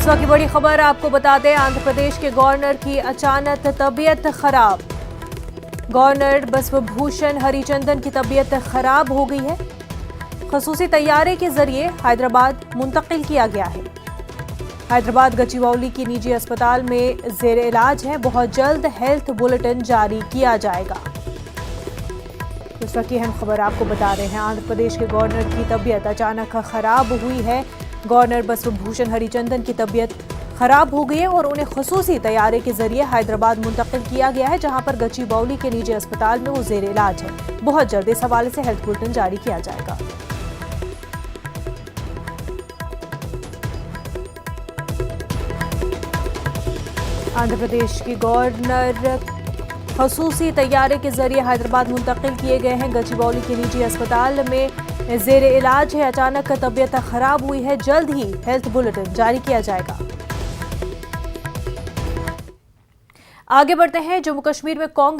इस वक्त की बड़ी खबर आपको बता दें, आंध्र प्रदेश के गवर्नर की अचानक तबीयत खराब। गवर्नर बसवभूषण हरिचंदन की तबीयत खराब हो गई है। खसूसी तैयारे के जरिए हैदराबाद मुंतकिल किया गया है। हैदराबाद गचिबौली की निजी अस्पताल में जेर इलाज है। बहुत जल्द हेल्थ बुलेटिन जारी किया जाएगा। इस वक्त की अहम खबर आपको बता रहे हैं, आंध्र प्रदेश के गवर्नर की तबीयत अचानक खराब हुई है। गवर्नर बसवभूषण हरिचंदन की तबीयत खराब हो गई है और उन्हें खसूसी तैयारे के जरिए हैदराबाद मुंतकिल किया गया है, जहां पर गचिबौली के निजी अस्पताल में वो जेर इलाज है। बहुत जल्द इस हवाले से हेल्थ बुलेटिन जारी किया जाएगा। आंध्र प्रदेश की गवर्नर खसूसी तैयारे के जरिए हैदराबाद मुंतकिल किए गए हैं। गचिबौली के निजी अस्पताल में जेर इलाज है। अचानक तबीयत खराब हुई है। जल्द ही हेल्थ बुलेटिन जारी किया जाएगा। आगे बढ़ते हैं, जम्मू कश्मीर में कांग्रेस